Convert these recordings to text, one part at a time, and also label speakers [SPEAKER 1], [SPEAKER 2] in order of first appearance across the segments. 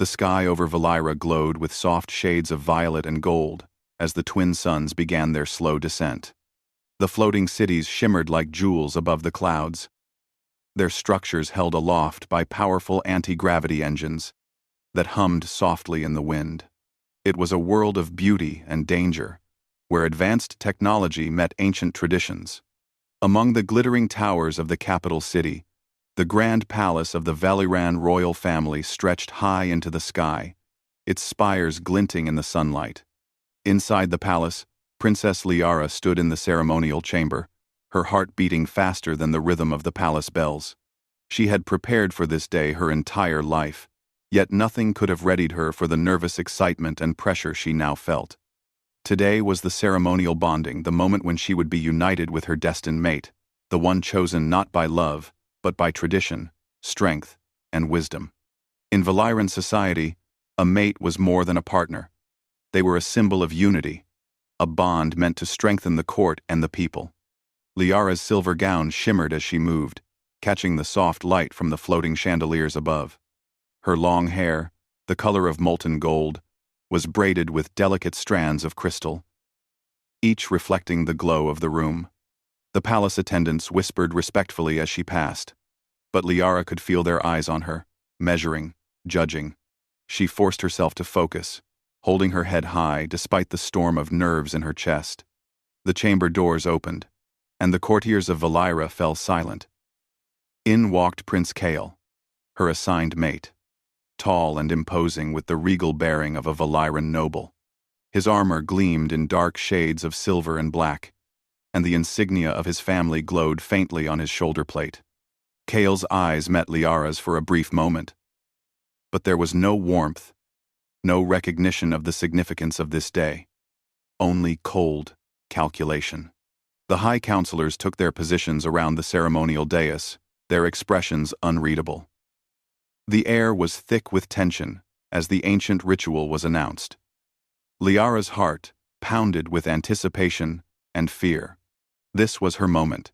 [SPEAKER 1] The sky over Valira glowed with soft shades of violet and gold as the twin suns began their slow descent. The floating cities shimmered like jewels above the clouds, their structures held aloft by powerful anti-gravity engines that hummed softly in the wind. It was a world of beauty and danger, where advanced technology met ancient traditions. Among the glittering towers of the capital city, the grand palace of the Valiran royal family stretched high into the sky, its spires glinting in the sunlight. Inside the palace, Princess Liara stood in the ceremonial chamber, her heart beating faster than the rhythm of the palace bells. She had prepared for this day her entire life, yet nothing could have readied her for the nervous excitement and pressure she now felt. Today was the ceremonial bonding, the moment when she would be united with her destined mate, the one chosen not by love, but by tradition, strength, and wisdom. In Valiran society, a mate was more than a partner. They were a symbol of unity, a bond meant to strengthen the court and the people. Liara's silver gown shimmered as she moved, catching the soft light from the floating chandeliers above. Her long hair, the color of molten gold, was braided with delicate strands of crystal, each reflecting the glow of the room. The palace attendants whispered respectfully as she passed, but Liara could feel their eyes on her, measuring, judging. She forced herself to focus, holding her head high despite the storm of nerves in her chest. The chamber doors opened, and the courtiers of Valira fell silent. In walked Prince Kael, her assigned mate, tall and imposing with the regal bearing of a Valiran noble. His armor gleamed in dark shades of silver and black, and the insignia of his family glowed faintly on his shoulder plate. Kael's eyes met Liara's for a brief moment, but there was no warmth, no recognition of the significance of this day, only cold calculation. The high counselors took their positions around the ceremonial dais, their expressions unreadable. The air was thick with tension as the ancient ritual was announced. Liara's heart pounded with anticipation and fear. This was her moment,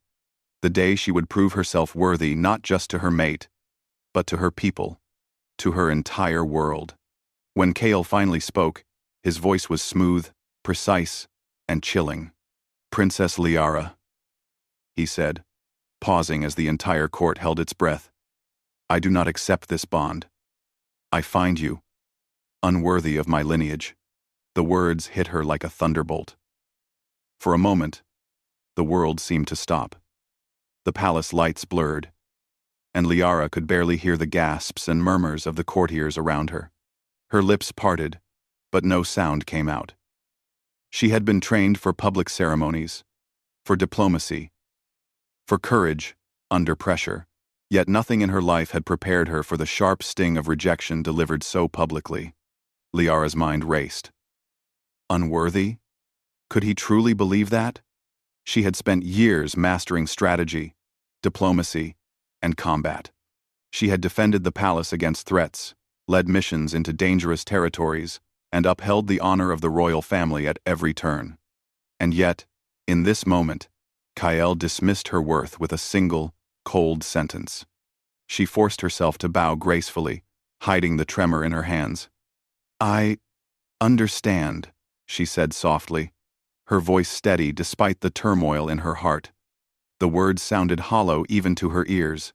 [SPEAKER 1] the day she would prove herself worthy not just to her mate, but to her people, to her entire world. When Kael finally spoke, his voice was smooth, precise, and chilling. "Princess Liara," he said, pausing as the entire court held its breath, "I do not accept this bond. I find you unworthy of my lineage." The words hit her like a thunderbolt. For a moment, the world seemed to stop. The palace lights blurred, and Liara could barely hear the gasps and murmurs of the courtiers around her. Her lips parted, but no sound came out. She had been trained for public ceremonies, for diplomacy, for courage under pressure, yet nothing in her life had prepared her for the sharp sting of rejection delivered so publicly. Liara's mind raced. Unworthy? Could he truly believe that? She had spent years mastering strategy, diplomacy, and combat. She had defended the palace against threats, led missions into dangerous territories, and upheld the honor of the royal family at every turn. And yet, in this moment, Kael dismissed her worth with a single, cold sentence. She forced herself to bow gracefully, hiding the tremor in her hands. "I understand," she said softly, her voice steady despite the turmoil in her heart. The words sounded hollow even to her ears.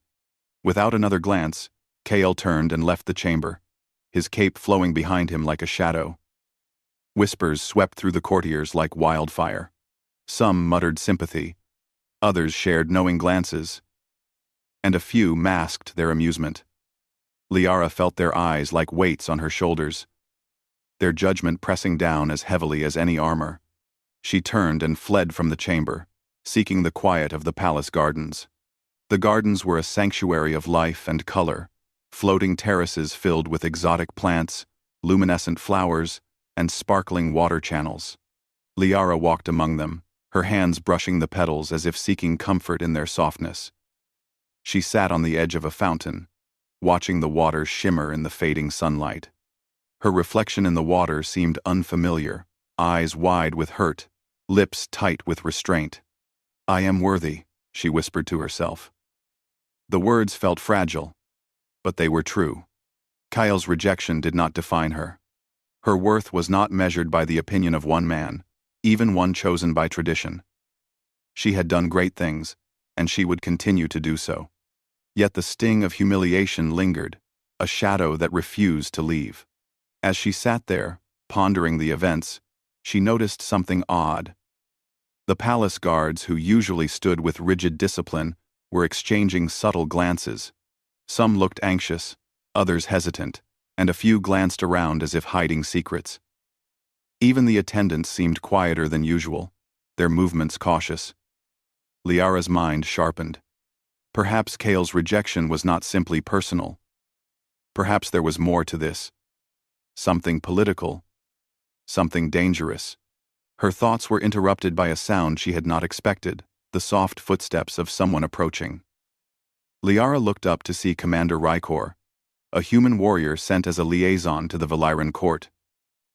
[SPEAKER 1] Without another glance, Kael turned and left the chamber, his cape flowing behind him like a shadow. Whispers swept through the courtiers like wildfire. Some muttered sympathy, others shared knowing glances, and a few masked their amusement. Liara felt their eyes like weights on her shoulders, their judgment pressing down as heavily as any armor. She turned and fled from the chamber, seeking the quiet of the palace gardens. The gardens were a sanctuary of life and color, floating terraces filled with exotic plants, luminescent flowers, and sparkling water channels. Liara walked among them, her hands brushing the petals as if seeking comfort in their softness. She sat on the edge of a fountain, watching the water shimmer in the fading sunlight. Her reflection in the water seemed unfamiliar, eyes wide with hurt, lips tight with restraint. "I am worthy," she whispered to herself. The words felt fragile, but they were true. Kyle's rejection did not define her. Her worth was not measured by the opinion of one man, even one chosen by tradition. She had done great things, and she would continue to do so. Yet the sting of humiliation lingered, a shadow that refused to leave. As she sat there, pondering the events, she noticed something odd. The palace guards, who usually stood with rigid discipline, were exchanging subtle glances. Some looked anxious, others hesitant, and a few glanced around as if hiding secrets. Even the attendants seemed quieter than usual, their movements cautious. Liara's mind sharpened. Perhaps Kale's rejection was not simply personal. Perhaps there was more to this. Something political. Something dangerous. Her thoughts were interrupted by a sound she had not expected, the soft footsteps of someone approaching. Liara looked up to see Commander Rykor, a human warrior sent as a liaison to the Valyran court.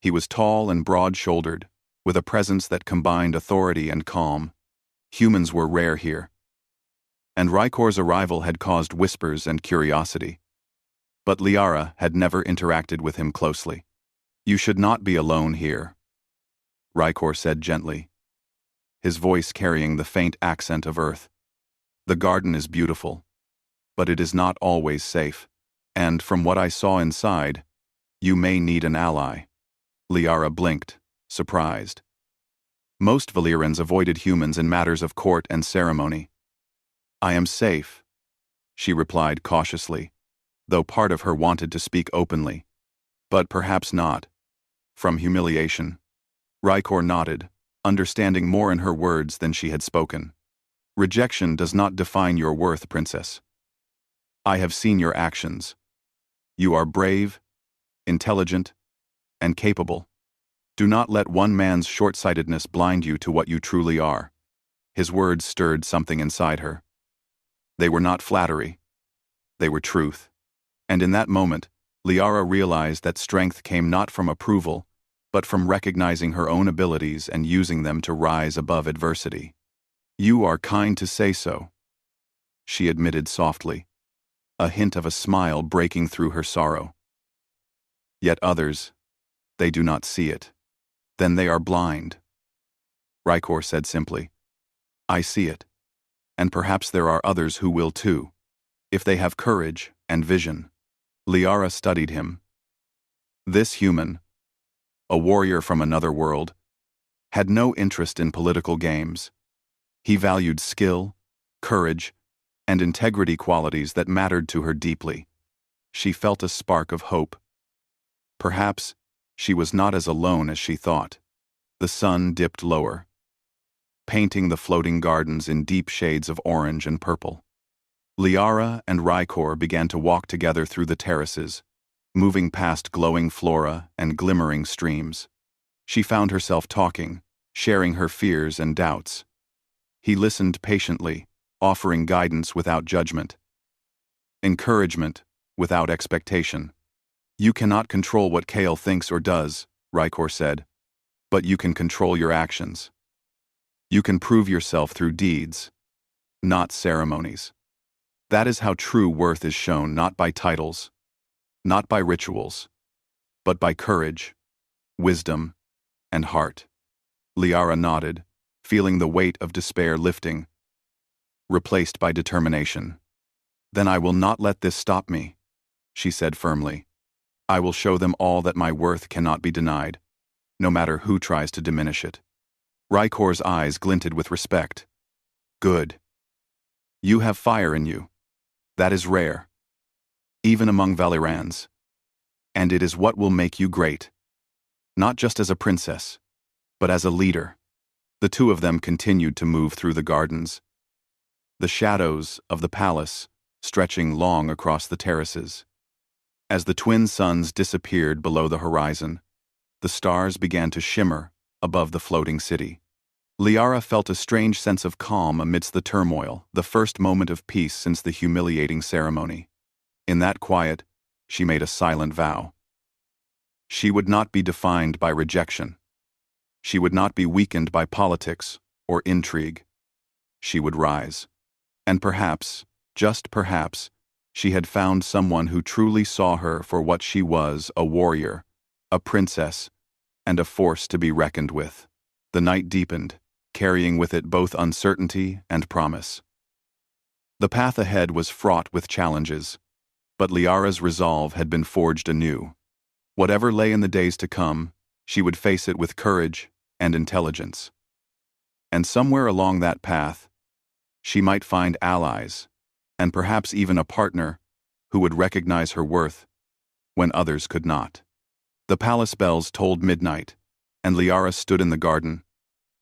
[SPEAKER 1] He was tall and broad-shouldered, with a presence that combined authority and calm. Humans were rare here. And Rykor's arrival had caused whispers and curiosity. But Liara had never interacted with him closely. "You should not be alone here," Rykor said gently, his voice carrying the faint accent of earth. "The garden is beautiful, but it is not always safe. And from what I saw inside, you may need an ally." Liara blinked, surprised. Most Valyrans avoided humans in matters of court and ceremony. "I am safe," she replied cautiously, though part of her wanted to speak openly. "But perhaps not. From humiliation." Rykor nodded, understanding more in her words than she had spoken. "Rejection does not define your worth, Princess. I have seen your actions. You are brave, intelligent, and capable. Do not let one man's short-sightedness blind you to what you truly are." His words stirred something inside her. They were not flattery. They were truth. And in that moment, Liara realized that strength came not from approval, but from recognizing her own abilities and using them to rise above adversity. "You are kind to say so," she admitted softly, a hint of a smile breaking through her sorrow. "Yet others, they do not see it. Then they are blind." Rykor said simply, "I see it. And perhaps there are others who will too, if they have courage and vision." Liara studied him. This human, a warrior from another world, had no interest in political games. He valued skill, courage, and integrity, qualities that mattered to her deeply. She felt a spark of hope. Perhaps she was not as alone as she thought. The sun dipped lower, painting the floating gardens in deep shades of orange and purple. Liara and Rykor began to walk together through the terraces, moving past glowing flora and glimmering streams. She found herself talking, sharing her fears and doubts. He listened patiently, offering guidance without judgment, encouragement without expectation. "You cannot control what Kale thinks or does," Rykor said, "but you can control your actions. You can prove yourself through deeds, not ceremonies. That is how true worth is shown, not by titles, not by rituals, but by courage, wisdom, and heart." Liara nodded, feeling the weight of despair lifting, replaced by determination. "Then I will not let this stop me," she said firmly. "I will show them all that my worth cannot be denied, no matter who tries to diminish it." Rykor's eyes glinted with respect. "Good. You have fire in you. That is rare, even among Valyrans. And it is what will make you great. Not just as a princess, but as a leader." The two of them continued to move through the gardens, the shadows of the palace stretching long across the terraces. As the twin suns disappeared below the horizon, the stars began to shimmer above the floating city. Liara felt a strange sense of calm amidst the turmoil, the first moment of peace since the humiliating ceremony. In that quiet, she made a silent vow. She would not be defined by rejection. She would not be weakened by politics or intrigue. She would rise. And perhaps, just perhaps, She had found someone who truly saw her for what she was, a warrior, a princess, and a force to be reckoned with. The night deepened, carrying with it both uncertainty and promise. The path ahead was fraught with challenges, but Liara's resolve had been forged anew. Whatever lay in the days to come, she would face it with courage and intelligence. And somewhere along that path, she might find allies, and perhaps even a partner who would recognize her worth when others could not. The palace bells tolled midnight, and Liara stood in the garden,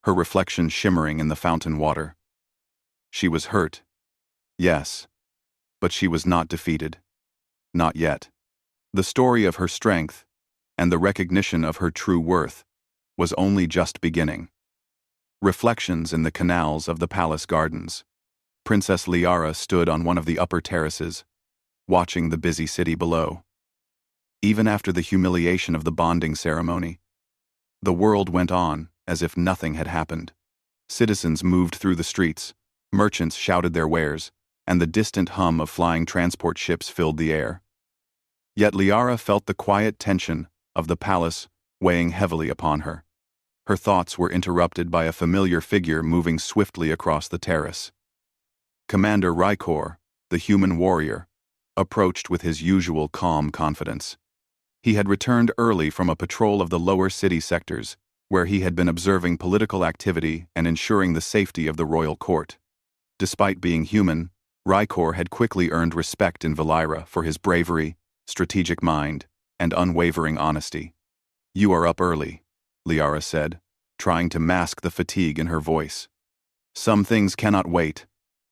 [SPEAKER 1] her reflection shimmering in the fountain water. She was hurt, yes, but she was not defeated. Not yet. The story of her strength, and the recognition of her true worth, was only just beginning. Reflections in the canals of the palace gardens. Princess Liara stood on one of the upper terraces, watching the busy city below. Even after the humiliation of the bonding ceremony, the world went on as if nothing had happened. Citizens moved through the streets, merchants shouted their wares, and the distant hum of flying transport ships filled the air. Yet Liara felt the quiet tension of the palace weighing heavily upon her. Her thoughts were interrupted by a familiar figure moving swiftly across the terrace. Commander Rykor, the human warrior, approached with his usual calm confidence. He had returned early from a patrol of the lower city sectors, where he had been observing political activity and ensuring the safety of the royal court. Despite being human, Rykor had quickly earned respect in Valira for his bravery, strategic mind, and unwavering honesty. "You are up early," Liara said, trying to mask the fatigue in her voice. "Some things cannot wait,"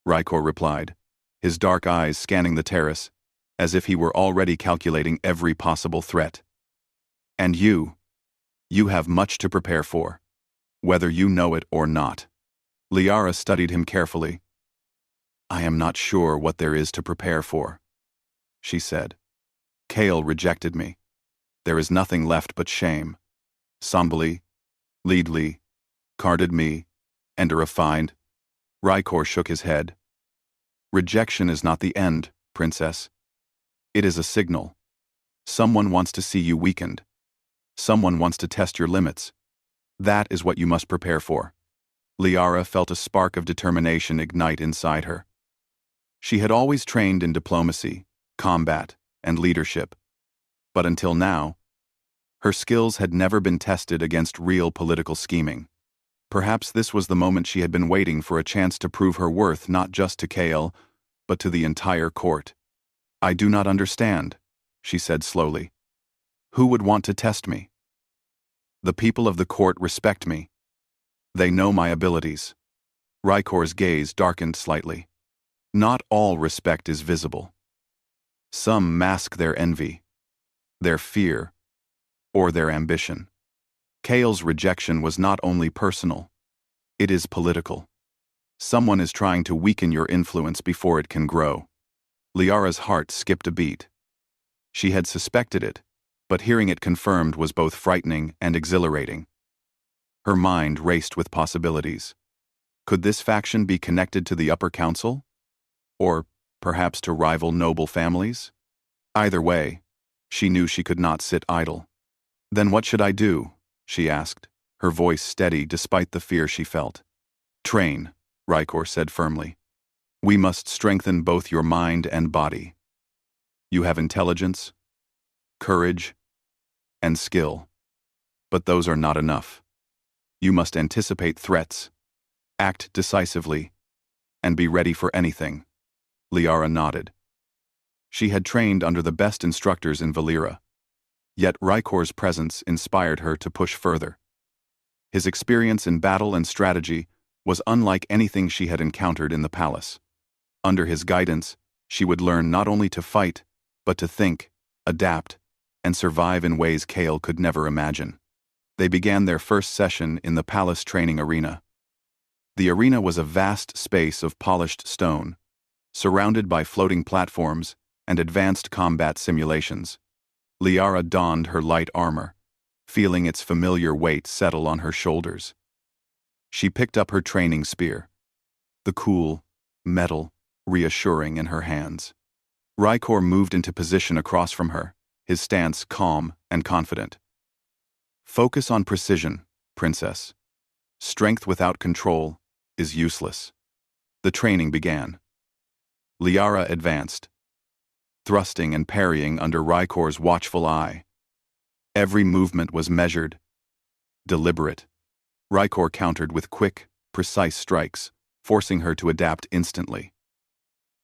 [SPEAKER 1] Rykor replied, his dark eyes scanning the terrace, as if he were already calculating every possible threat. "And you have much to prepare for, whether you know it or not." Liara studied him carefully. "I am not sure what there is to prepare for," she said. "Kale rejected me. There is nothing left but shame. Sambali, Leadley, carded me, and a refined—" Rykor shook his head. "Rejection is not the end, princess. It is a signal. Someone wants to see you weakened. Someone wants to test your limits. That is what you must prepare for." Liara felt a spark of determination ignite inside her. She had always trained in diplomacy, combat, and leadership, but until now, her skills had never been tested against real political scheming. Perhaps this was the moment she had been waiting for, a chance to prove her worth not just to Kale, but to the entire court. "I do not understand," she said slowly. "Who would want to test me? The people of the court respect me. They know my abilities." Rykor's gaze darkened slightly. "Not all respect is visible. Some mask their envy, their fear, or their ambition. Kale's rejection was not only personal, it is political. Someone is trying to weaken your influence before it can grow." Liara's heart skipped a beat. She had suspected it, but hearing it confirmed was both frightening and exhilarating. Her mind raced with possibilities. Could this faction be connected to the upper council? Or perhaps to rival noble families? Either way, she knew she could not sit idle. "Then what should I do?" she asked, her voice steady despite the fear she felt. "Train," Rykor said firmly. "We must strengthen both your mind and body. You have intelligence, courage, and skill, but those are not enough. You must anticipate threats, act decisively, and be ready for anything." Liara nodded. She had trained under the best instructors in Valira, yet Rykor's presence inspired her to push further. His experience in battle and strategy was unlike anything she had encountered in the palace. Under his guidance, she would learn not only to fight, but to think, adapt, and survive in ways Kale could never imagine. They began their first session in the palace training arena. The arena was a vast space of polished stone, surrounded by floating platforms and advanced combat simulations. Liara donned her light armor, feeling its familiar weight settle on her shoulders. She picked up her training spear, the cool, metal, reassuring in her hands. Rykor moved into position across from her, his stance calm and confident. Focus on precision, princess. Strength without control is useless. The training began. Liara advanced, thrusting and parrying under Rykor's watchful eye. Every movement was measured, deliberate. Rykor countered with quick, precise strikes, forcing her to adapt instantly.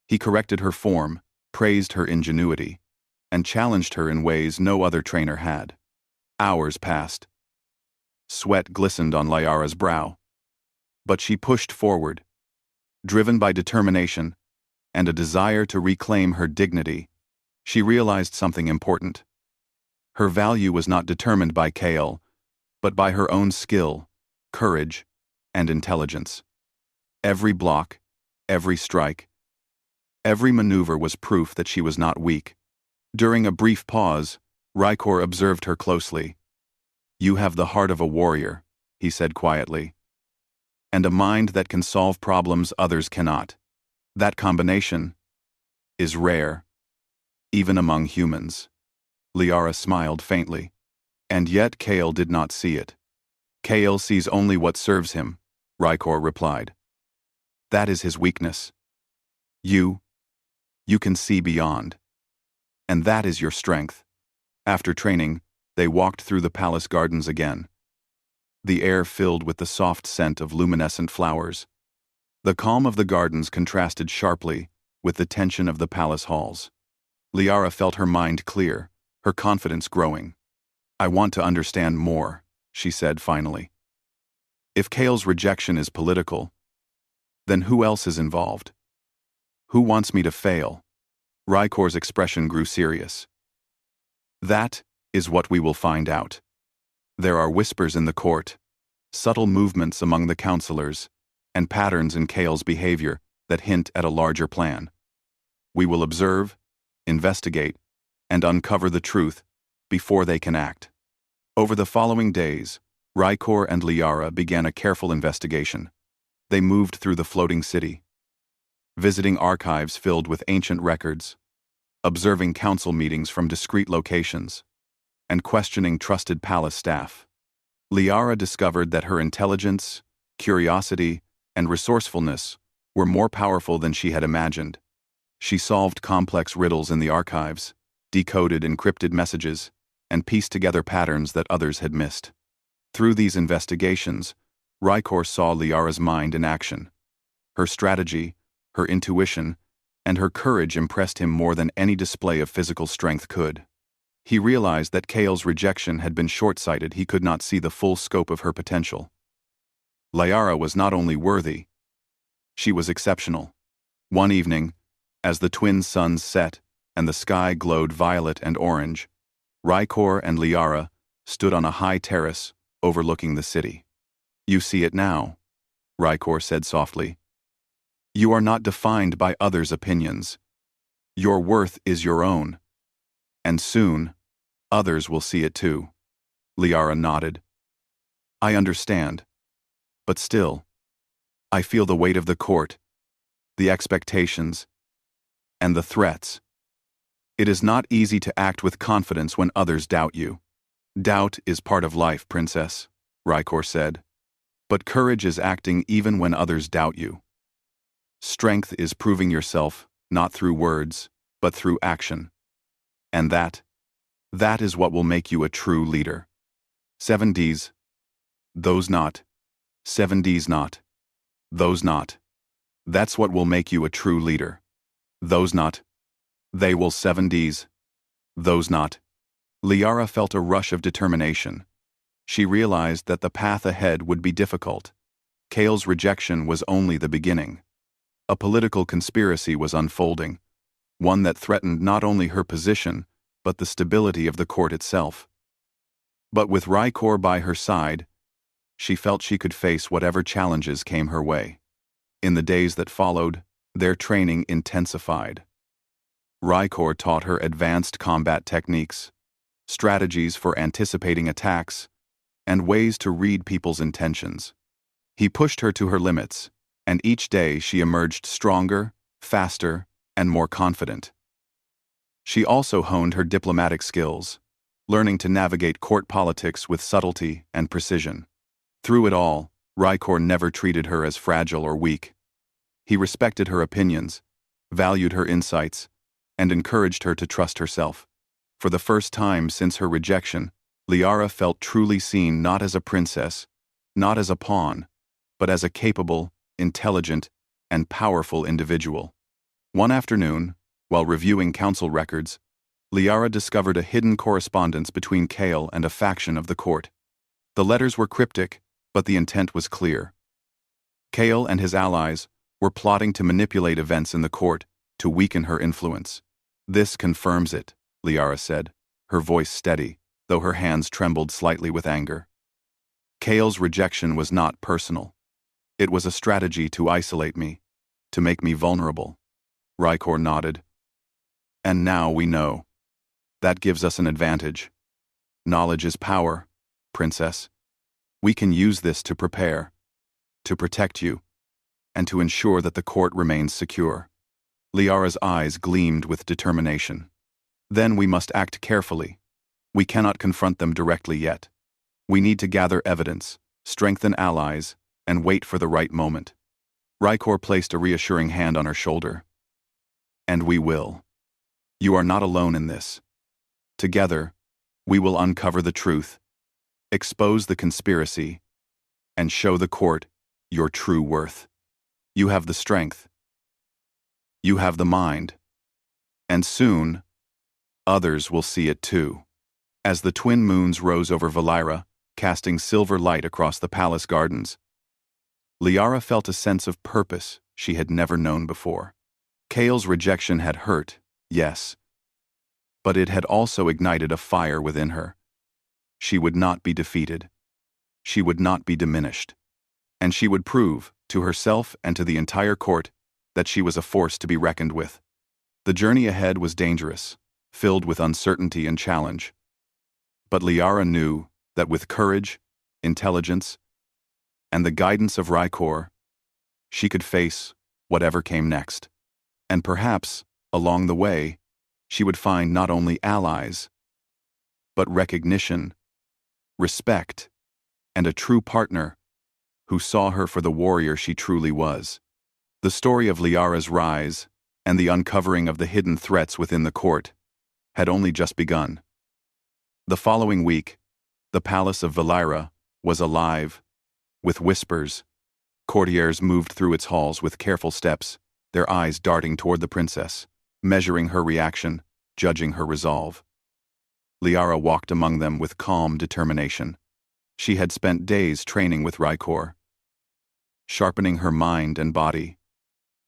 [SPEAKER 1] He corrected her form, praised her ingenuity, and challenged her in ways no other trainer had. Hours passed. Sweat glistened on Liara's brow. But she pushed forward, driven by determination and a desire to reclaim her dignity. She realized something important. Her value was not determined by Kael, but by her own skill, courage, and intelligence. Every block, every strike, every maneuver was proof that she was not weak. During a brief pause, Rykor observed her closely. "You have the heart of a warrior," he said quietly, "and a mind that can solve problems others cannot. That combination is rare, even among humans." Liara smiled faintly. And yet Kael did not see it. "Kael sees only what serves him," Rykor replied. "That is his weakness. You can see beyond. And that is your strength." After training, they walked through the palace gardens again. The air filled with the soft scent of luminescent flowers. The calm of the gardens contrasted sharply with the tension of the palace halls. Liara felt her mind clear, her confidence growing. "I want to understand more," she said finally. "If Kael's rejection is political, then who else is involved? Who wants me to fail?" Rykor's expression grew serious. "That is what we will find out. There are whispers in the court, subtle movements among the counselors, and patterns in Kael's behavior that hint at a larger plan. We will observe, investigate, and uncover the truth before they can act." Over the following days, Rykor and Liara began a careful investigation. They moved through the floating city, visiting archives filled with ancient records, observing council meetings from discreet locations, and questioning trusted palace staff. Liara discovered that her intelligence, curiosity, and resourcefulness were more powerful than she had imagined. She solved complex riddles in the archives, decoded encrypted messages, and pieced together patterns that others had missed. Through these investigations, Rykor saw Liara's mind in action. Her strategy, her intuition, and her courage impressed him more than any display of physical strength could. He realized that Kael's rejection had been short-sighted. He could not see the full scope of her potential. Liara was not only worthy, she was exceptional. One evening, as the twin suns set and the sky glowed violet and orange, Rykor and Liara stood on a high terrace overlooking the city. "You see it now," Rykor said softly. "You are not defined by others' opinions. Your worth is your own. And soon, others will see it too." Liara nodded. "I understand. But still, I feel the weight of the court, the expectations, and the threats. It is not easy to act with confidence when others doubt you." "Doubt is part of life, princess," Rykor said. "But courage is acting even when others doubt you. Strength is proving yourself not through words, but through action. And that is what will make you a true leader." 7Ds. Those not. 7Ds not. Those not. That's what will make you a true leader. Those not. They will 7Ds. Those not. Liara felt a rush of determination. She realized that the path ahead would be difficult. Kael's rejection was only the beginning. A political conspiracy was unfolding, one that threatened not only her position, but the stability of the court itself. But with Rykor by her side, she felt she could face whatever challenges came her way. In the days that followed, their training intensified. Rykor taught her advanced combat techniques, strategies for anticipating attacks, and ways to read people's intentions. He pushed her to her limits, and each day she emerged stronger, faster, and more confident. She also honed her diplomatic skills, learning to navigate court politics with subtlety and precision. Through it all, Rykor never treated her as fragile or weak. He respected her opinions, valued her insights, and encouraged her to trust herself. For the first time since her rejection, Liara felt truly seen not as a princess, not as a pawn, but as a capable, intelligent, and powerful individual. One afternoon, while reviewing council records, Liara discovered a hidden correspondence between Kale and a faction of the court. The letters were cryptic, but the intent was clear. Kale and his allies were plotting to manipulate events in the court to weaken her influence. "This confirms it," Liara said, her voice steady, though her hands trembled slightly with anger. Kale's rejection was not personal. It was a strategy to isolate me, to make me vulnerable. Rykor nodded. "And now we know. That gives us an advantage. Knowledge is power, princess. We can use this to prepare, to protect you, and to ensure that the court remains secure." Liara's eyes gleamed with determination. "Then we must act carefully. We cannot confront them directly yet. We need to gather evidence, strengthen allies, and wait for the right moment." Rykor placed a reassuring hand on her shoulder. "And we will. You are not alone in this. Together, we will uncover the truth, expose the conspiracy, and show the court your true worth. You have the strength. You have the mind. And soon, others will see it too." As the twin moons rose over Valira, casting silver light across the palace gardens, Liara felt a sense of purpose she had never known before. Kale's rejection had hurt, yes, but it had also ignited a fire within her. She would not be defeated. She would not be diminished. And she would prove, to herself and to the entire court, that she was a force to be reckoned with. The journey ahead was dangerous, filled with uncertainty and challenge. But Liara knew that with courage, intelligence, and the guidance of Rykor, she could face whatever came next. And perhaps, along the way, she would find not only allies, but recognition, respect, and a true partner who saw her for the warrior she truly was. The story of Liara's rise and the uncovering of the hidden threats within the court had only just begun. The following week, the palace of Valira was alive with whispers. Courtiers moved through its halls with careful steps, their eyes darting toward the princess, measuring her reaction, judging her resolve. Liara walked among them with calm determination. She had spent days training with Rykor, sharpening her mind and body,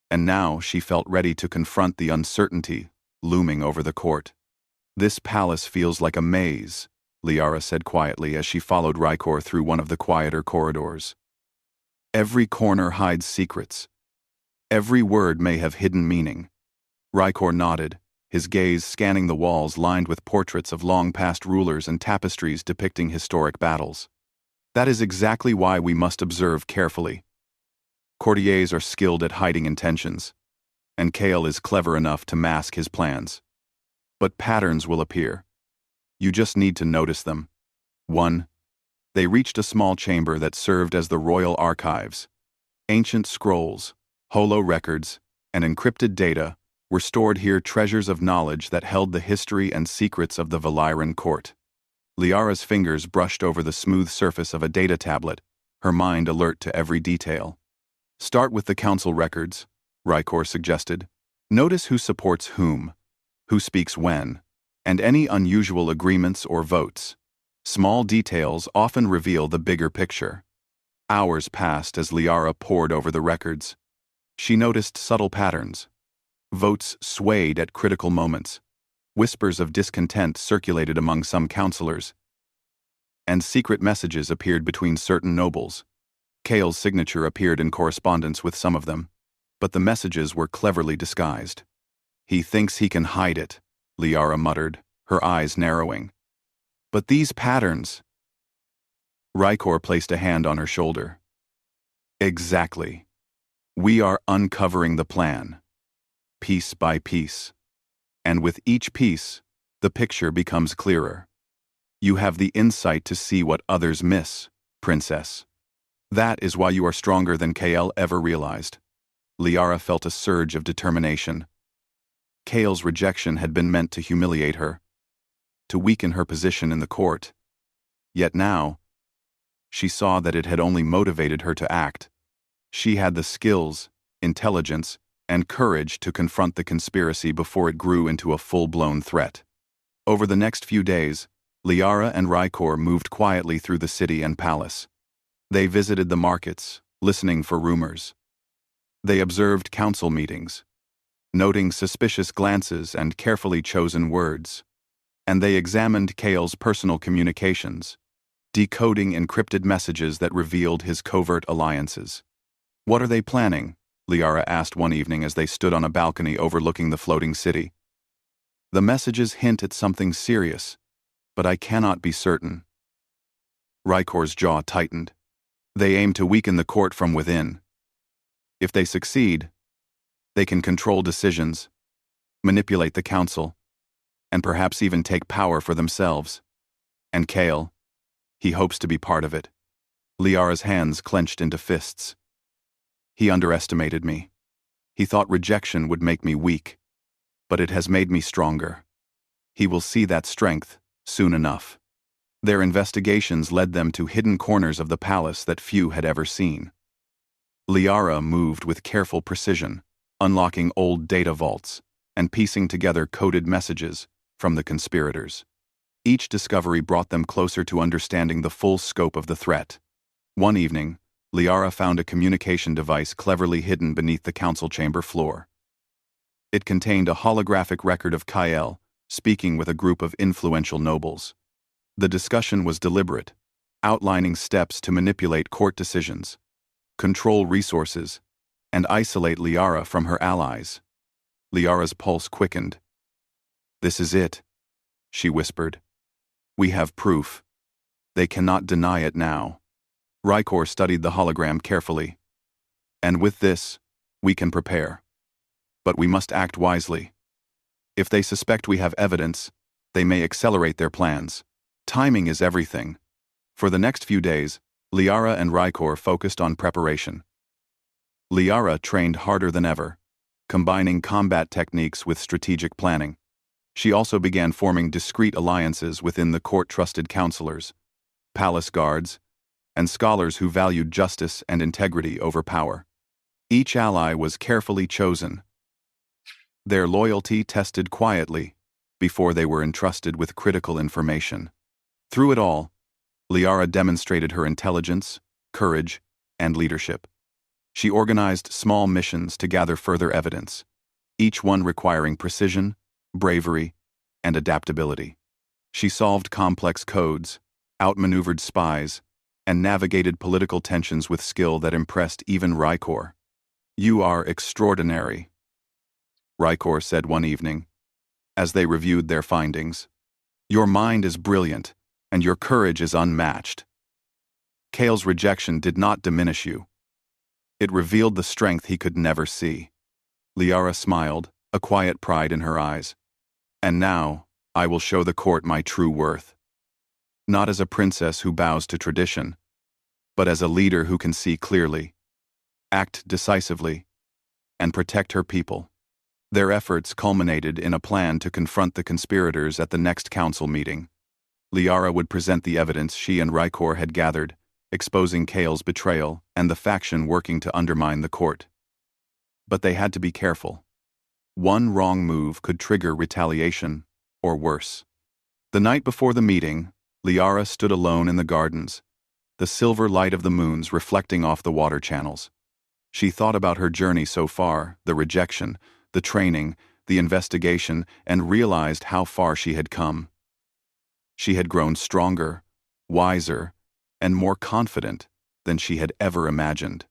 [SPEAKER 1] and now she felt ready to confront the uncertainty looming over the court. "This palace feels like a maze," Liara said quietly as she followed Rykor through one of the quieter corridors. "Every corner hides secrets. Every word may have hidden meaning." Rykor nodded, his gaze scanning the walls lined with portraits of long-past rulers and tapestries depicting historic battles. "That is exactly why we must observe carefully. Courtiers are skilled at hiding intentions, and Kale is clever enough to mask his plans. But patterns will appear. You just need to notice them." 1. They reached a small chamber that served as the royal archives. Ancient scrolls, holo records, and encrypted data were stored here, treasures of knowledge that held the history and secrets of the Valiran court. Liara's fingers brushed over the smooth surface of a data tablet, her mind alert to every detail. "Start with the council records," Rykor suggested. "Notice who supports whom, who speaks when, and any unusual agreements or votes. Small details often reveal the bigger picture." Hours passed as Liara pored over the records. She noticed subtle patterns. Votes swayed at critical moments. Whispers of discontent circulated among some councillors, and secret messages appeared between certain nobles. Kale's signature appeared in correspondence with some of them, but the messages were cleverly disguised. "He thinks he can hide it," Liara muttered, her eyes narrowing. "But these patterns—" Rykor placed a hand on her shoulder. "Exactly. We are uncovering the plan, piece by piece. And with each piece, the picture becomes clearer. You have the insight to see what others miss, princess. That is why you are stronger than Kael ever realized. Liara felt a surge of determination. Kael's rejection had been meant to humiliate her, to weaken her position in the court. Yet now, she saw that it had only motivated her to act. She had the skills, intelligence, and courage to confront the conspiracy before it grew into a full-blown threat. Over the next few days, Liara and Rykor moved quietly through the city and palace. They visited the markets, listening for rumors. They observed council meetings, noting suspicious glances and carefully chosen words. And they examined Kael's personal communications, decoding encrypted messages that revealed his covert alliances. "What are they planning?" Liara asked one evening as they stood on a balcony overlooking the floating city. "The messages hint at something serious, but I cannot be certain." Rykor's jaw tightened. "They aim to weaken the court from within. If they succeed, they can control decisions, manipulate the council, and perhaps even take power for themselves. And Kael, he hopes to be part of it." Liara's hands clenched into fists. "He underestimated me. He thought rejection would make me weak, but it has made me stronger. He will see that strength soon enough." Their investigations led them to hidden corners of the palace that few had ever seen. Liara moved with careful precision, unlocking old data vaults and piecing together coded messages from the conspirators. Each discovery brought them closer to understanding the full scope of the threat. One evening, Liara found a communication device cleverly hidden beneath the council chamber floor. It contained a holographic record of Kael speaking with a group of influential nobles. The discussion was deliberate, outlining steps to manipulate court decisions, control resources, and isolate Liara from her allies. Liara's pulse quickened. "This is it," she whispered. "We have proof. They cannot deny it now." Rykor studied the hologram carefully. "And with this, we can prepare. But we must act wisely. If they suspect we have evidence, they may accelerate their plans. Timing is everything." For the next few days, Liara and Rykor focused on preparation. Liara trained harder than ever, combining combat techniques with strategic planning. She also began forming discreet alliances within the court-trusted counselors, palace guards, and scholars who valued justice and integrity over power. Each ally was carefully chosen, their loyalty tested quietly before they were entrusted with critical information. Through it all, Liara demonstrated her intelligence, courage, and leadership. She organized small missions to gather further evidence, each one requiring precision, bravery, and adaptability. She solved complex codes, outmaneuvered spies, and navigated political tensions with skill that impressed even Rykor. "You are extraordinary," Rykor said one evening, as they reviewed their findings. "Your mind is brilliant, and your courage is unmatched. Kael's rejection did not diminish you. It revealed the strength he could never see." Liara smiled, a quiet pride in her eyes. "And now, I will show the court my true worth. Not as a princess who bows to tradition, but as a leader who can see clearly, act decisively, and protect her people." Their efforts culminated in a plan to confront the conspirators at the next council meeting. Liara would present the evidence she and Rykor had gathered, exposing Kael's betrayal and the faction working to undermine the court. But they had to be careful. One wrong move could trigger retaliation, or worse. The night before the meeting, Liara stood alone in the gardens, the silver light of the moons reflecting off the water channels. She thought about her journey so far, the rejection, the training, the investigation, and realized how far she had come. She had grown stronger, wiser, and more confident than she had ever imagined.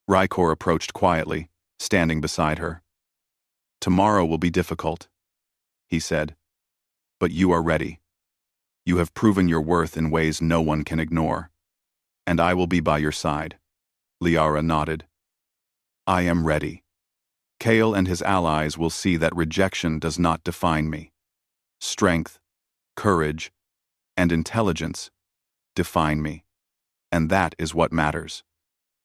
[SPEAKER 1] Rykor approached quietly, standing beside her. "Tomorrow will be difficult," he said, "but you are ready. You have proven your worth in ways no one can ignore, and I will be by your side." Liara nodded. "I am ready." Kale and his allies will see that rejection does not define me. Strength, courage, and intelligence define me, and that is what matters.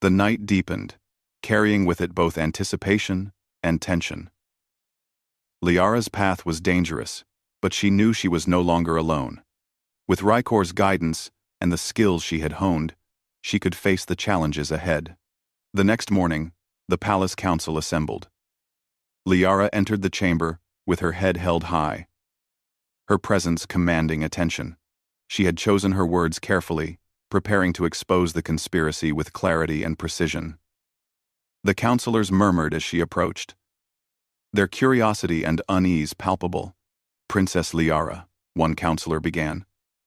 [SPEAKER 1] The night deepened, carrying with it both anticipation and tension. Liara's path was dangerous, but she knew she was no longer alone. With Rykor's guidance and the skills she had honed, she could face the challenges ahead. The next morning, the palace council assembled. Liara entered the chamber with her head held high, her presence commanding attention. She had chosen her words carefully, preparing to expose the conspiracy with clarity and precision. The councillors murmured as she approached, their curiosity and unease palpable. "Princess Liara," one councillor began,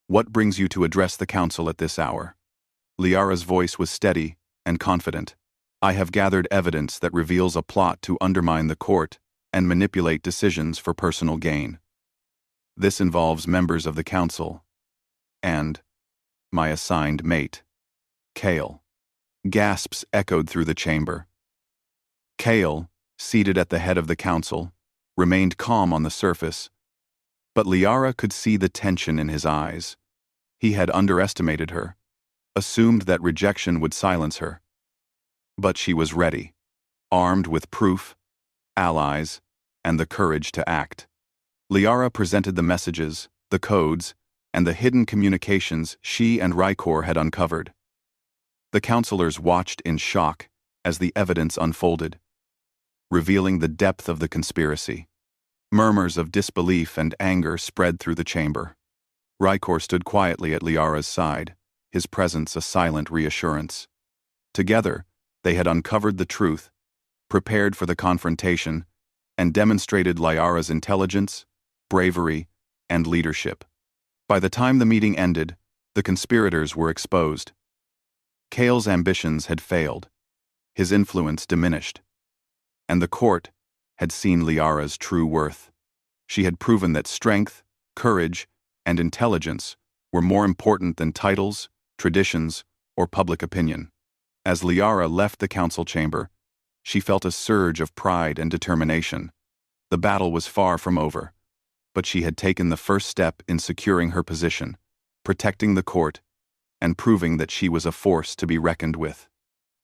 [SPEAKER 1] "what brings you to address the council at this hour?" Liara's voice was steady and confident. "I have gathered evidence that reveals a plot to undermine the court and manipulate decisions for personal gain. This involves members of the council and my assigned mate, Kale." Gasps echoed through the chamber. Kale, seated at the head of the council, remained calm on the surface, but Liara could see the tension in his eyes. He had underestimated her, assumed that rejection would silence her. But she was ready, armed with proof, allies, and the courage to act. Liara presented the messages, the codes, and the hidden communications she and Rykor had uncovered. The councillors watched in shock as the evidence unfolded, revealing the depth of the conspiracy. Murmurs of disbelief and anger spread through the chamber. Rykor stood quietly at Liara's side, his presence a silent reassurance. Together, they had uncovered the truth, prepared for the confrontation, and demonstrated Liara's intelligence, bravery, and leadership. By the time the meeting ended, the conspirators were exposed. Kale's ambitions had failed, his influence diminished, and the court had seen Liara's true worth. She had proven that strength, courage, and intelligence were more important than titles, traditions, or public opinion. As Liara left the council chamber, she felt a surge of pride and determination. The battle was far from over, but she had taken the first step in securing her position, protecting the court, and proving that she was a force to be reckoned with.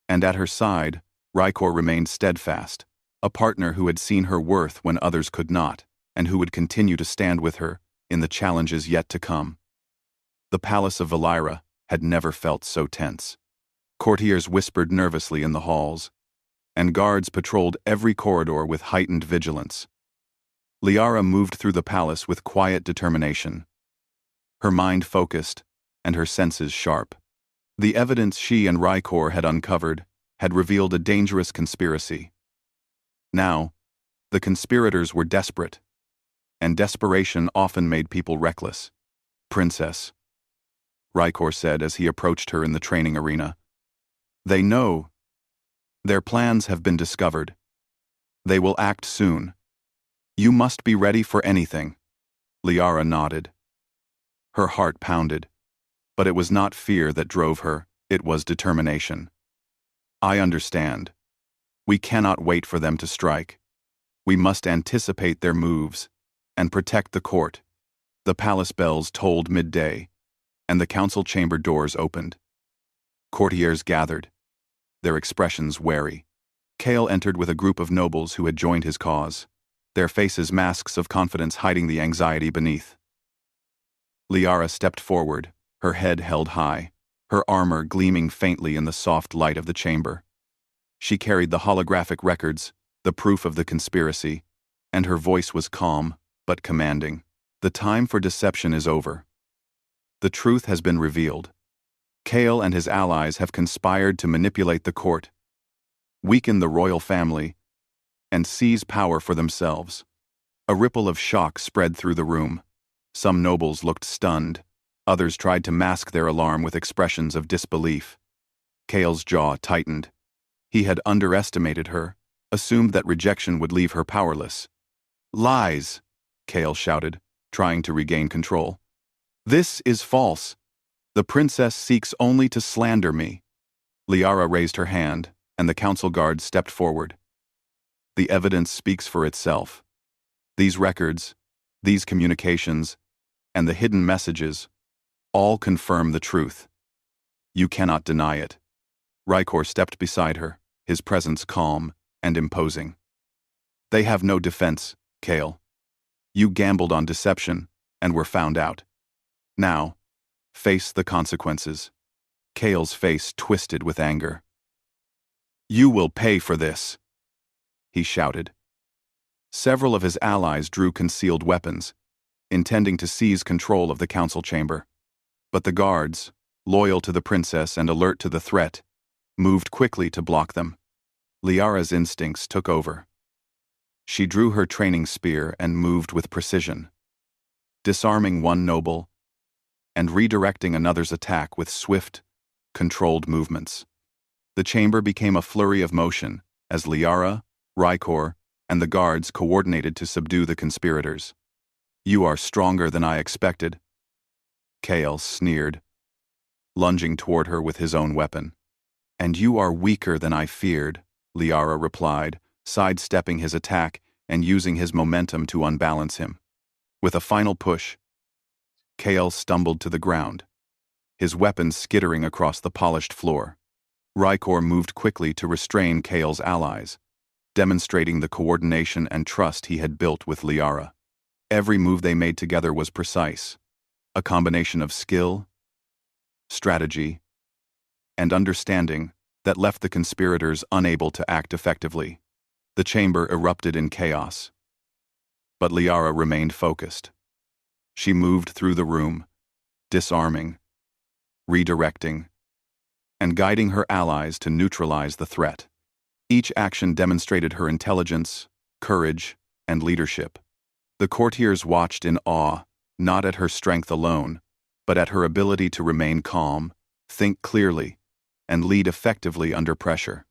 [SPEAKER 1] And at her side, Rykor remained steadfast, a partner who had seen her worth when others could not, and who would continue to stand with her in the challenges yet to come. The palace of Valira had never felt so tense. Courtiers whispered nervously in the halls, and guards patrolled every corridor with heightened vigilance. Liara moved through the palace with quiet determination, her mind focused and her senses sharp. The evidence she and Rykor had uncovered had revealed a dangerous conspiracy. Now, the conspirators were desperate, and desperation often made people reckless. "Princess," Rykor said as he approached her in the training arena, "they know. Their plans have been discovered. They will act soon. You must be ready for anything." Liara nodded. Her heart pounded, but it was not fear that drove her, it was determination. "I understand. We cannot wait for them to strike. We must anticipate their moves and protect the court." The palace bells tolled midday, and the council chamber doors opened. Courtiers gathered, their expressions wary. Kale entered with a group of nobles who had joined his cause, their faces masks of confidence hiding the anxiety beneath. Liara stepped forward, her head held high, her armor gleaming faintly in the soft light of the chamber. She carried the holographic records, the proof of the conspiracy, and her voice was calm but commanding. "The time for deception is over. The truth has been revealed. Kale and his allies have conspired to manipulate the court, weaken the royal family, and seize power for themselves." A ripple of shock spread through the room. Some nobles looked stunned, others tried to mask their alarm with expressions of disbelief. Kale's jaw tightened. He had underestimated her, assumed that rejection would leave her powerless. "Lies!" Kale shouted, trying to regain control. "This is false. The princess seeks only to slander me." Liara raised her hand, and the council guards stepped forward. The evidence speaks for itself. These records, these communications, and the hidden messages all confirm the truth. You cannot deny it. Rykor stepped beside her, his presence calm and imposing. They have no defense, Kale. You gambled on deception and were found out. Now, face the consequences. Kale's face twisted with anger. You will pay for this, he shouted. Several of his allies drew concealed weapons, intending to seize control of the council chamber. But the guards, loyal to the princess and alert to the threat, moved quickly to block them. Liara's instincts took over. She drew her training spear and moved with precision, disarming one noble and redirecting another's attack with swift, controlled movements. The chamber became a flurry of motion as Liara, Rykor, and the guards coordinated to subdue the conspirators. You are stronger than I expected, Kale sneered, lunging toward her with his own weapon. And you are weaker than I feared, Liara replied, sidestepping his attack and using his momentum to unbalance him. With a final push, Kale stumbled to the ground, his weapon skittering across the polished floor. Rykor moved quickly to restrain Kale's allies, demonstrating the coordination and trust he had built with Liara. Every move they made together was precise, a combination of skill, strategy, and understanding that left the conspirators unable to act effectively. The chamber erupted in chaos, but Liara remained focused. She moved through the room, disarming, redirecting, and guiding her allies to neutralize the threat. Each action demonstrated her intelligence, courage, and leadership. The courtiers watched in awe, not at her strength alone, but at her ability to remain calm, think clearly, and lead effectively under pressure.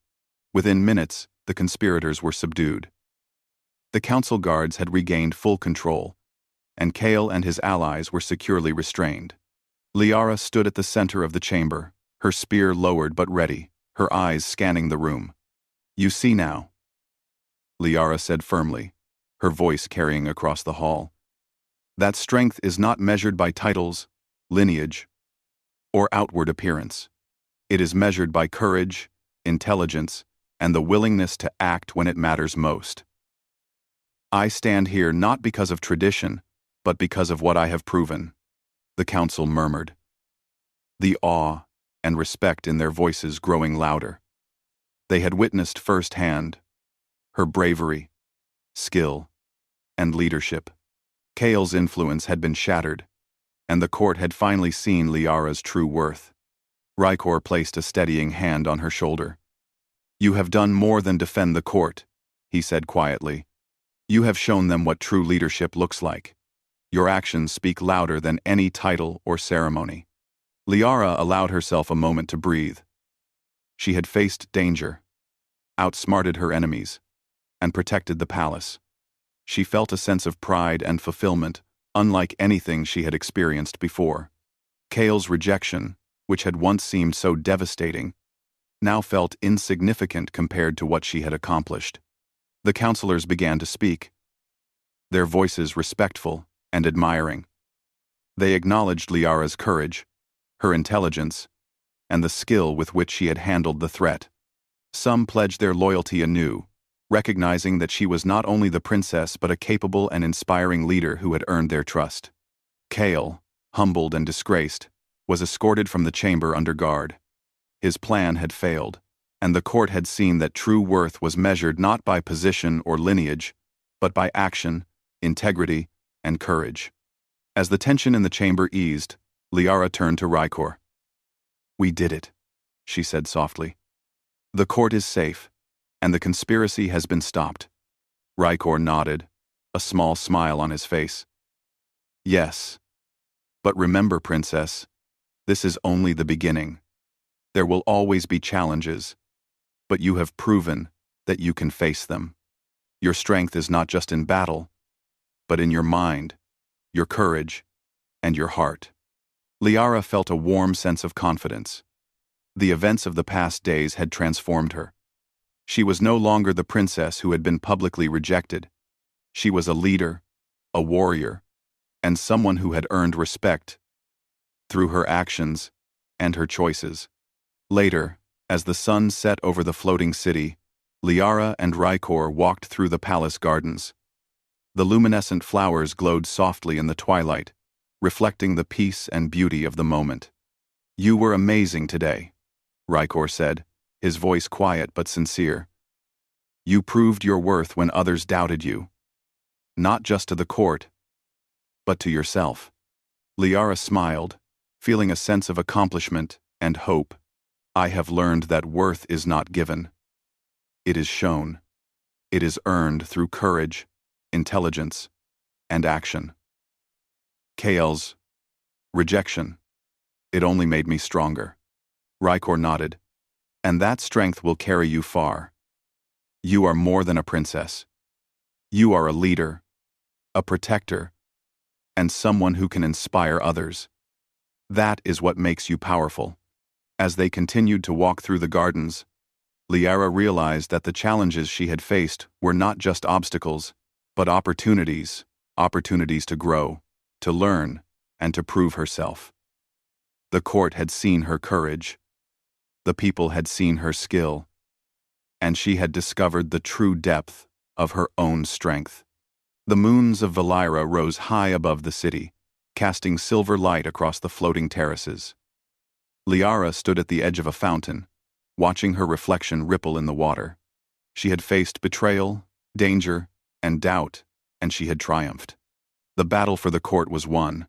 [SPEAKER 1] Within minutes, the conspirators were subdued. The council guards had regained full control, and Kale and his allies were securely restrained. Liara stood at the center of the chamber, her spear lowered but ready, her eyes scanning the room. You see now, Liara said firmly, her voice carrying across the hall. That strength is not measured by titles, lineage, or outward appearance. It is measured by courage, intelligence, and the willingness to act when it matters most. I stand here not because of tradition, but because of what I have proven, the council murmured, the awe and respect in their voices growing louder. They had witnessed firsthand her bravery, skill, and leadership. Kale's influence had been shattered, and the court had finally seen Liara's true worth. Rykor placed a steadying hand on her shoulder. You have done more than defend the court, he said quietly. You have shown them what true leadership looks like. Your actions speak louder than any title or ceremony. Liara allowed herself a moment to breathe. She had faced danger, outsmarted her enemies, and protected the palace. She felt a sense of pride and fulfillment, unlike anything she had experienced before. Kale's rejection, which had once seemed so devastating, now felt insignificant compared to what she had accomplished. The counselors began to speak, their voices respectful and admiring. They acknowledged Liara's courage, her intelligence, and the skill with which she had handled the threat. Some pledged their loyalty anew, recognizing that she was not only the princess but a capable and inspiring leader who had earned their trust. Kale, humbled and disgraced, was escorted from the chamber under guard. His plan had failed, and the court had seen that true worth was measured not by position or lineage, but by action, integrity, and courage. As the tension in the chamber eased, Liara turned to Rykor. We did it, she said softly. The court is safe, and the conspiracy has been stopped. Rykor nodded, a small smile on his face. Yes. But remember, Princess, this is only the beginning. There will always be challenges, but you have proven that you can face them. Your strength is not just in battle, but in your mind, your courage, and your heart. Liara felt a warm sense of confidence. The events of the past days had transformed her. She was no longer the princess who had been publicly rejected. She was a leader, a warrior, and someone who had earned respect through her actions and her choices. Later, as the sun set over the floating city, Liara and Rykor walked through the palace gardens. The luminescent flowers glowed softly in the twilight, reflecting the peace and beauty of the moment. "You were amazing today," Rykor said, his voice quiet but sincere. "You proved your worth when others doubted you. Not just to the court, but to yourself." Liara smiled, feeling a sense of accomplishment and hope. "I have learned that worth is not given. It is shown. It is earned through courage, intelligence, and action." Kael's rejection. "It only made me stronger." Rykor nodded. "And that strength will carry you far. You are more than a princess. You are a leader, a protector, and someone who can inspire others. That is what makes you powerful." As they continued to walk through the gardens, Liara realized that the challenges she had faced were not just obstacles, but opportunities to grow, to learn, and to prove herself. The court had seen her courage. The people had seen her skill. And she had discovered the true depth of her own strength. The moons of Valira rose high above the city, casting silver light across the floating terraces. Liara stood at the edge of a fountain, watching her reflection ripple in the water. She had faced betrayal, danger, and doubt, and she had triumphed. The battle for the court was won.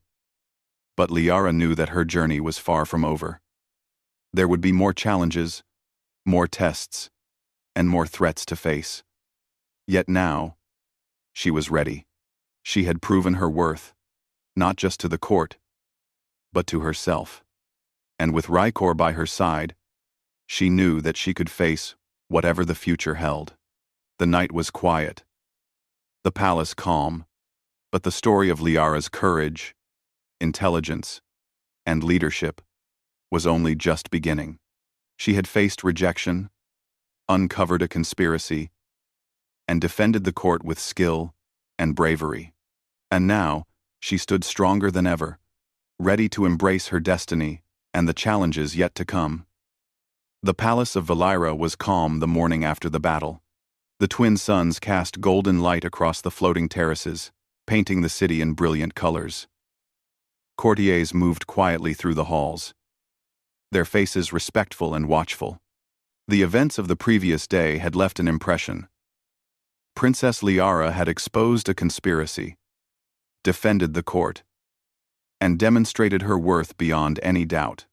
[SPEAKER 1] But Liara knew that her journey was far from over. There would be more challenges, more tests, and more threats to face. Yet now, she was ready. She had proven her worth, not just to the court, but to herself. And with Rykor by her side, she knew that she could face whatever the future held. The night was quiet, the palace calm, but the story of Liara's courage, intelligence, and leadership was only just beginning. She had faced rejection, uncovered a conspiracy, and defended the court with skill and bravery. And now, she stood stronger than ever, ready to embrace her destiny and the challenges yet to come. The palace of Valira was calm the morning after the battle. The twin suns cast golden light across the floating terraces, painting the city in brilliant colors. Courtiers moved quietly through the halls, their faces respectful and watchful. The events of the previous day had left an impression. Princess Liara had exposed a conspiracy, defended the court, and demonstrated her worth beyond any doubt.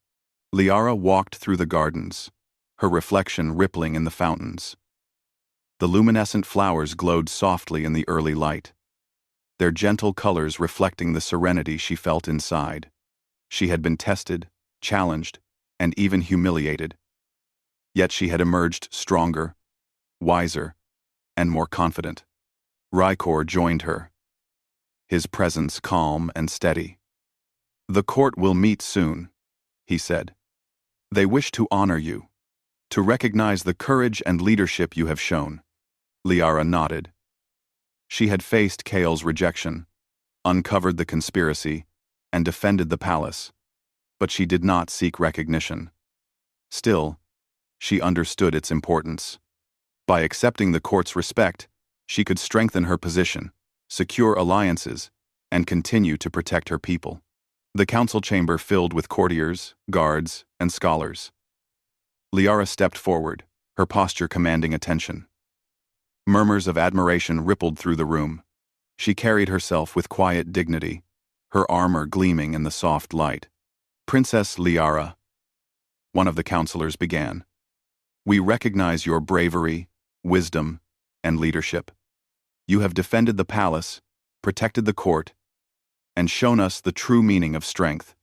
[SPEAKER 1] Liara walked through the gardens, her reflection rippling in the fountains. The luminescent flowers glowed softly in the early light, their gentle colors reflecting the serenity she felt inside. She had been tested, challenged, and even humiliated. Yet she had emerged stronger, wiser, and more confident. Rykor joined her, his presence calm and steady. "The court will meet soon," he said. "They wish to honor you, to recognize the courage and leadership you have shown." Liara nodded. She had faced Kael's rejection, uncovered the conspiracy, and defended the palace, but she did not seek recognition. Still, she understood its importance. By accepting the court's respect, she could strengthen her position, secure alliances, and continue to protect her people. The council chamber filled with courtiers, guards, and scholars. Liara stepped forward, her posture commanding attention. Murmurs of admiration rippled through the room. She carried herself with quiet dignity, her armor gleaming in the soft light. "Princess Liara," one of the counselors began, "we recognize your bravery, wisdom, and leadership. You have defended the palace, protected the court, and shown us the true meaning of strength.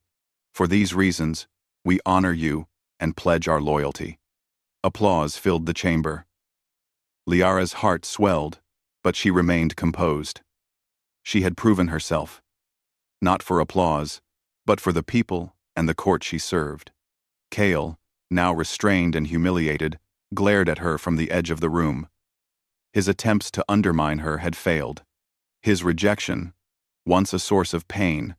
[SPEAKER 1] For these reasons, we honor you and pledge our loyalty." Applause filled the chamber. Liara's heart swelled, but she remained composed. She had proven herself, not for applause, but for the people and the court she served. Kael, now restrained and humiliated, glared at her from the edge of the room. His attempts to undermine her had failed. His rejection, once a source of pain,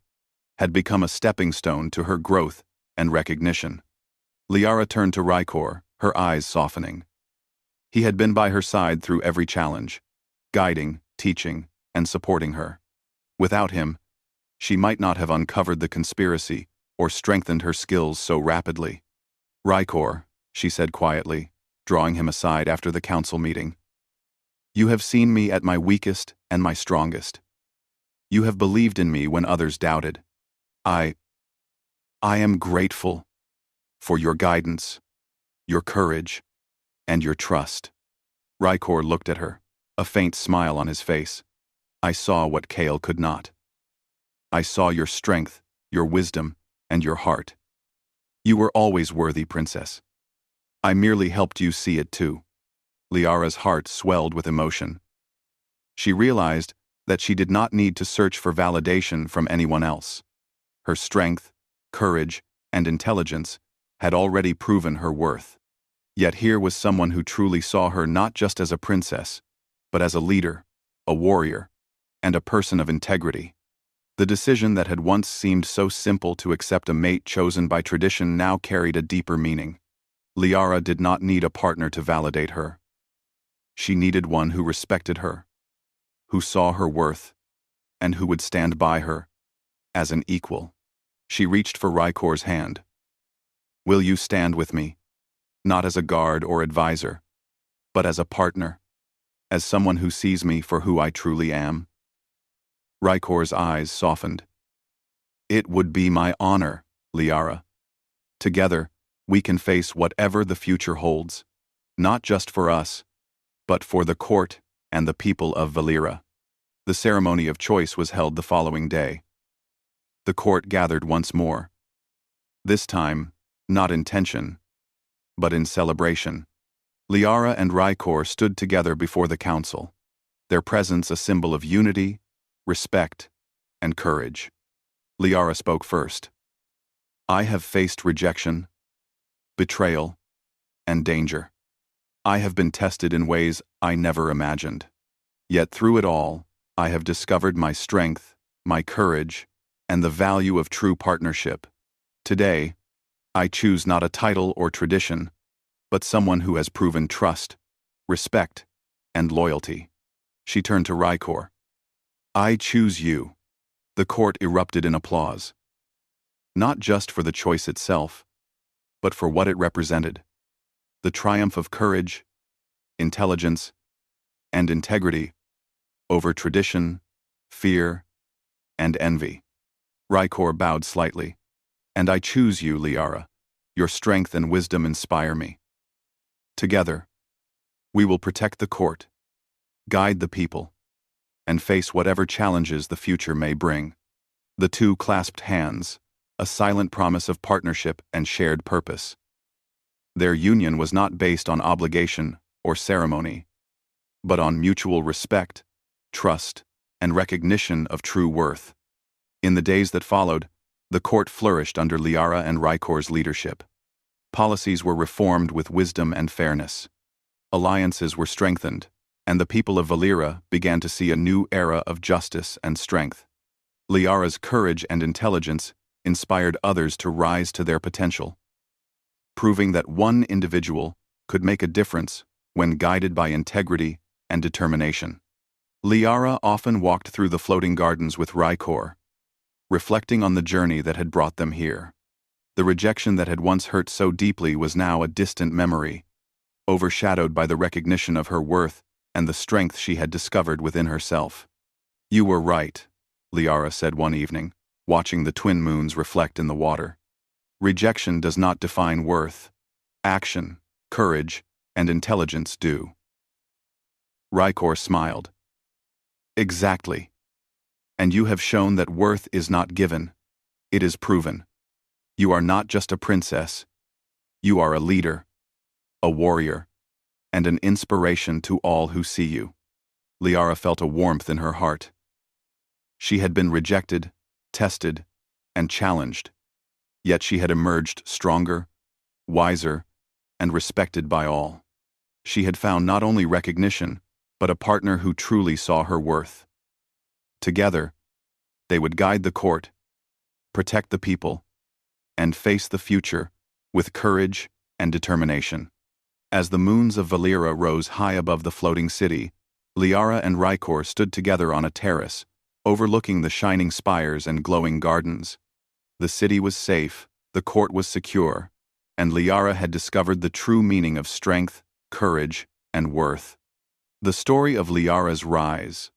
[SPEAKER 1] had become a stepping stone to her growth and recognition. Liara turned to Rykor, her eyes softening. He had been by her side through every challenge, guiding, teaching, and supporting her. Without him, she might not have uncovered the conspiracy or strengthened her skills so rapidly. Rykor, she said quietly, drawing him aside after the council meeting. You have seen me at my weakest and my strongest. You have believed in me when others doubted. I am grateful for your guidance, your courage, and your trust. Rykor looked at her, a faint smile on his face. I saw what Kale could not. I saw your strength, your wisdom, and your heart. You were always worthy, Princess. I merely helped you see it too. Liara's heart swelled with emotion. She realized that she did not need to search for validation from anyone else. Her strength, courage, and intelligence had already proven her worth. Yet here was someone who truly saw her not just as a princess, but as a leader, a warrior, and a person of integrity. The decision that had once seemed so simple to accept a mate chosen by tradition now carried a deeper meaning. Liara did not need a partner to validate her. She needed one who respected her, who saw her worth, and who would stand by her as an equal. She reached for Rykor's hand. Will you stand with me, not as a guard or advisor, but as a partner, as someone who sees me for who I truly am? Rykor's eyes softened. It would be my honor, Liara. Together, we can face whatever the future holds, not just for us, but for the court and the people of Valera. The ceremony of choice was held the following day. The court gathered once more. This time, not in tension, but in celebration. Liara and Rykor stood together before the council, their presence a symbol of unity, respect, and courage. Liara spoke first. I have faced rejection, betrayal, and danger. I have been tested in ways I never imagined. Yet through it all, I have discovered my strength, my courage, and the value of true partnership. Today, I choose not a title or tradition, but someone who has proven trust, respect, and loyalty. She turned to Rykor. I choose you. The court erupted in applause. Not just for the choice itself, but for what it represented. The triumph of courage, intelligence, and integrity over tradition, fear, and envy. Rykor bowed slightly. And I choose you, Liara. Your strength and wisdom inspire me. Together, we will protect the court, guide the people, and face whatever challenges the future may bring. The two clasped hands, a silent promise of partnership and shared purpose. Their union was not based on obligation or ceremony, but on mutual respect, trust, and recognition of true worth. In the days that followed, the court flourished under Liara and Rykor's leadership. Policies were reformed with wisdom and fairness. Alliances were strengthened, and the people of Valera began to see a new era of justice and strength. Liara's courage and intelligence inspired others to rise to their potential, proving that one individual could make a difference when guided by integrity and determination. Liara often walked through the floating gardens with Rykor, reflecting on the journey that had brought them here. The rejection that had once hurt so deeply was now a distant memory, overshadowed by the recognition of her worth and the strength she had discovered within herself. You were right, Liara said one evening, watching the twin moons reflect in the water. Rejection does not define worth. Action, courage, and intelligence do. Rykor smiled. Exactly. And you have shown that worth is not given, it is proven. You are not just a princess. You are a leader, a warrior, and an inspiration to all who see you. Liara felt a warmth in her heart. She had been rejected, tested, and challenged, yet she had emerged stronger, wiser, and respected by all. She had found not only recognition, but a partner who truly saw her worth. Together, they would guide the court, protect the people, and face the future with courage and determination. As the moons of Valera rose high above the floating city, Liara and Rykor stood together on a terrace, overlooking the shining spires and glowing gardens. The city was safe, the court was secure, and Liara had discovered the true meaning of strength, courage, and worth. The story of Liara's rise,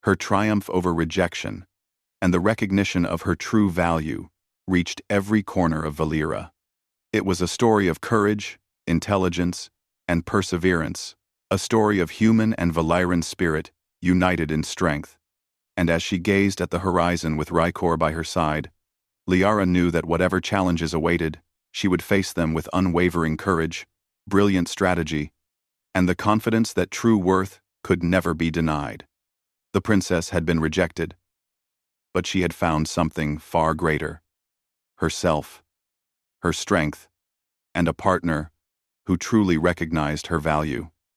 [SPEAKER 1] her triumph over rejection, and the recognition of her true value reached every corner of Valera. It was a story of courage, intelligence, and perseverance, a story of human and Valeran spirit united in strength. And as she gazed at the horizon with Rykor by her side, Liara knew that whatever challenges awaited, she would face them with unwavering courage, brilliant strategy, and the confidence that true worth could never be denied. The princess had been rejected, but she had found something far greater: herself, her strength, and a partner who truly recognized her value.